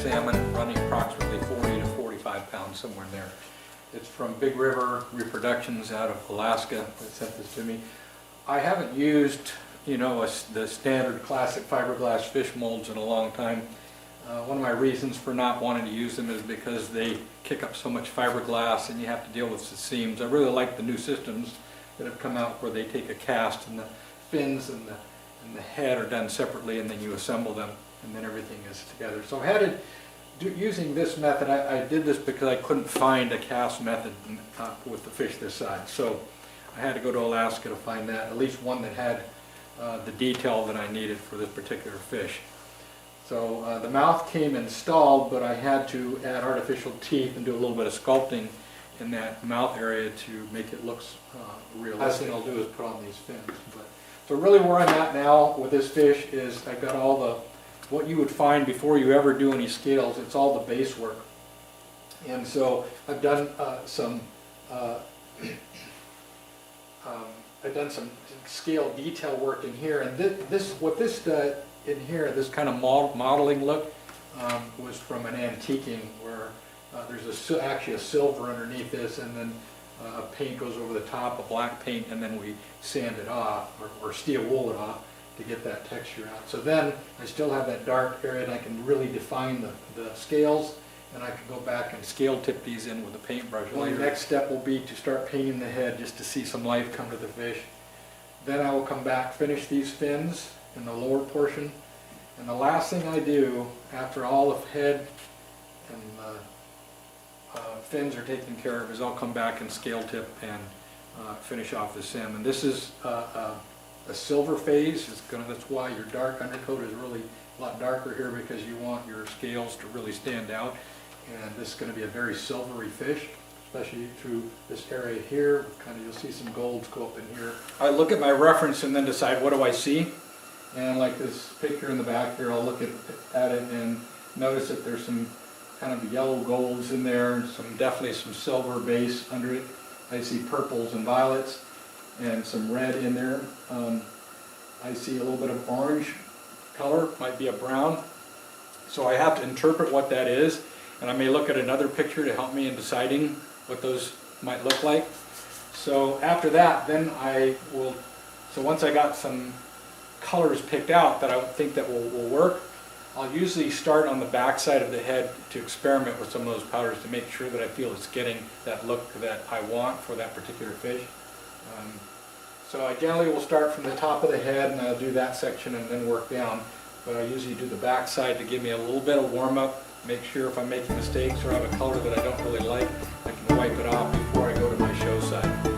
salmon running approximately 40 to 45 pounds, somewhere in there. It's from Big River Reproductions out of Alaska that sent this to me. I haven't used, the standard classic fiberglass fish molds in a long time. One of my reasons for not wanting to use them is because they kick up so much fiberglass and you have to deal with the seams. I really like the new systems that have come out where they take a cast and the fins and the head are done separately and then you assemble them and then everything is together. So I had it using this method. I did this because I couldn't find a cast method with the fish this size. So I had to go to Alaska to find that, at least one that had the detail that I needed for this particular fish. So the mouth came installed, but I had to add artificial teeth and do a little bit of sculpting in that mouth area to make it look realistic. Last thing I'll do is put on these fins. So really where I'm at now with this fish is I've got all what you would find before you ever do any scales. It's all the base work. And so I've done some scale detail work in here, and what this in here, this kind of modeling look was from an antiquing where there's actually a silver underneath this, and then a paint goes over the top, a black paint, and then we sand it off or steel wool it off to get that texture out. So then I still have that dark area and I can really define the scales, and I can go back and scale tip these in with a paintbrush. The next step will be to start painting the head just to see some life come to the fish. Then I will come back, finish these fins in the lower portion, and the last thing I do after all the head and fins are taken care of is I'll come back and scale tip and finish off the salmon. This is a silver phase. That's why your dark undercoat is really a lot darker here, because you want your scales to really stand out. And this is going to be a very silvery fish, especially through this area here. You'll see some golds go up in here. I look at my reference and then decide, what do I see? And like this picture in the back here, I'll look at it and notice that there's some kind of yellow golds in there, and definitely some silver base under it. I see purples and violets and some red in there. I see a little bit of orange color, might be a brown. So I have to interpret what that is, and I may look at another picture to help me in deciding what those might look like. So after that, then once I got some colors picked out that I think that will work, I'll usually start on the back side of the head to experiment with some of those powders to make sure that I feel it's getting that look that I want for that particular fish. So I generally will start from the top of the head and I'll do that section and then work down. But I usually do the back side to give me a little bit of warm up, make sure if I'm making mistakes or have a color that I don't really like, I can wipe it off before I go to my show side.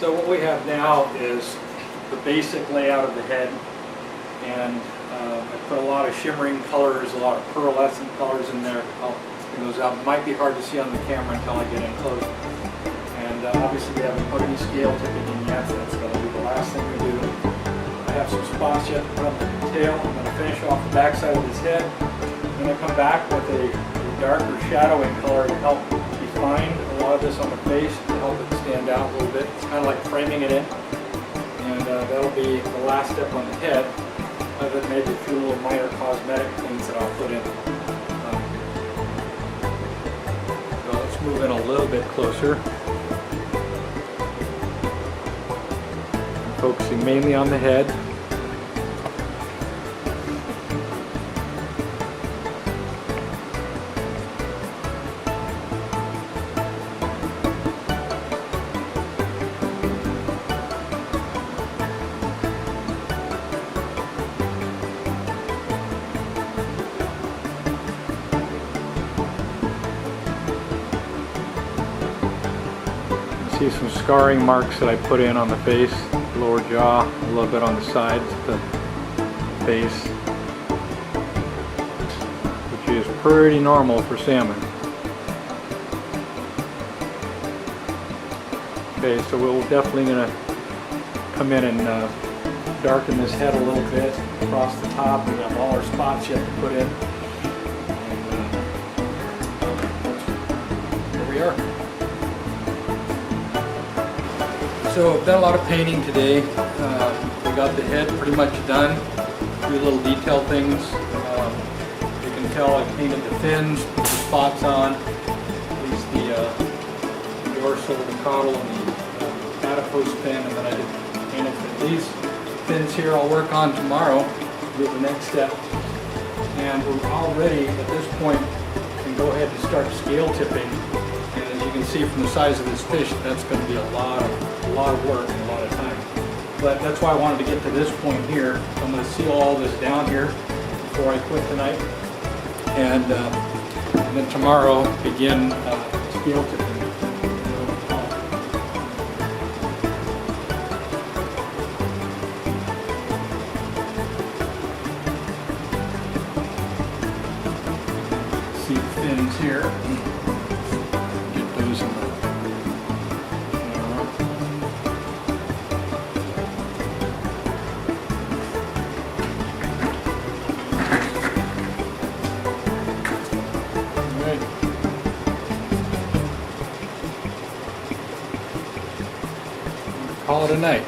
So what we have now is the basic layout of the head, and I put a lot of shimmering colors, a lot of pearlescent colors in there to help bring those out. It might be hard to see on the camera until I get in close. And obviously we haven't put any scale tipping in yet, so that's going to be the last thing we do. I have some spots yet to put on the tail. I'm going to finish off the back side of his head. I'm going to come back with a darker shadowing color to help define a lot of this on the face, to help it stand out a little bit. It's kind of like framing it in. And that'll be the last step on the head, other than maybe a few little minor cosmetic things that I'll put in. So let's move in a little bit closer. I'm focusing mainly on the head. See some scarring marks that I put in on the face, lower jaw, a little bit on the sides of the face, which is pretty normal for salmon. Okay, so we're definitely going to come in and darken this head a little bit across the top. We have all our spots yet to put in. And, here we are. So I've done a lot of painting today. We got the head pretty much done. A few little detail things. You can tell I painted the fins, put the spots on, at least the dorsal, the caudal, and the adipose fin, and then I did paint it. These fins here I'll work on tomorrow, do the next step. And we're already at this point can go ahead and start scale tipping. And as you can see from the size of this fish, that's going to be a lot of work and a lot of time. But that's why I wanted to get to this point here. So I'm going to seal all this down here before I quit tonight. And then tomorrow begin scale tipping. See the fins here. Get those in the call it a night.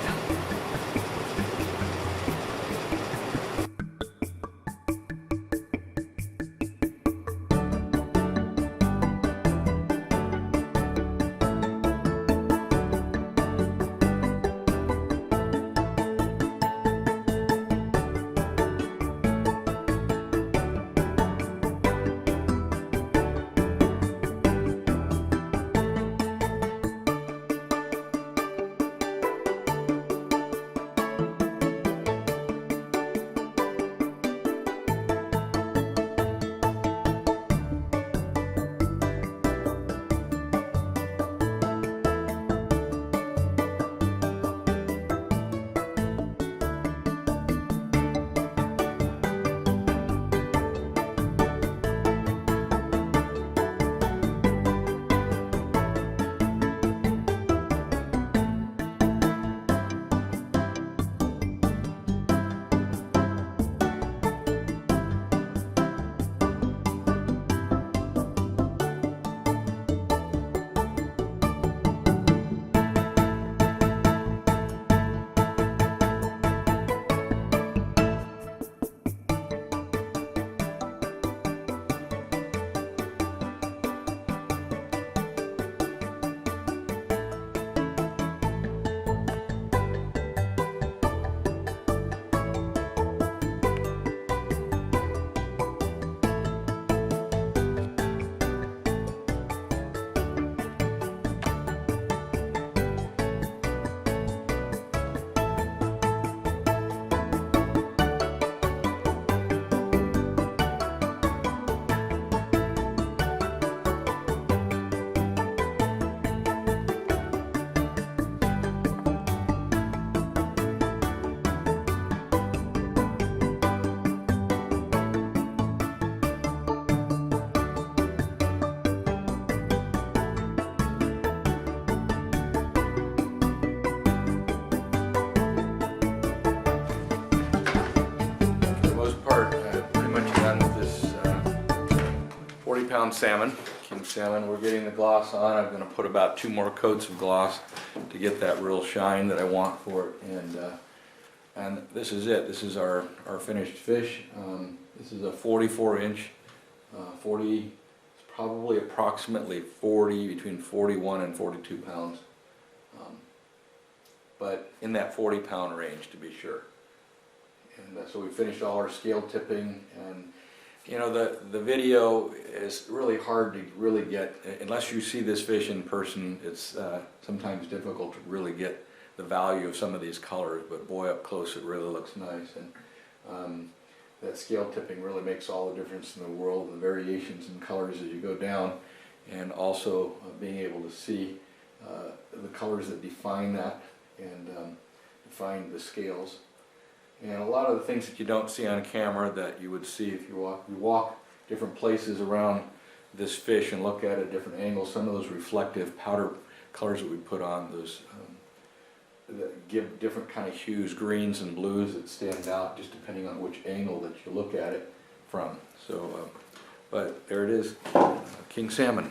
salmon. King salmon, we're getting the gloss on. I'm going to put about 2 more coats of gloss to get that real shine that I want for it. And this is it. This is our finished fish. This is a 44-inch, 40, probably approximately 40, between 41 and 42 pounds. But in that 40-pound range, to be sure. And so we finished all our scale tipping, and you know, the video is really hard to really get, unless you see this fish in person. It's sometimes difficult to really get the value of some of these colors, but boy, up close it really looks nice. And that scale tipping really makes all the difference in the world, the variations in colors as you go down, and also being able to see the colors that define that and define the scales. And a lot of the things that you don't see on camera that you would see if you walk different places around this fish and look at it at different angles. Some of those reflective powder colors that we put on, those that give different kind of hues, greens and blues that stand out just depending on which angle that you look at it from. So, but there it is, King Salmon.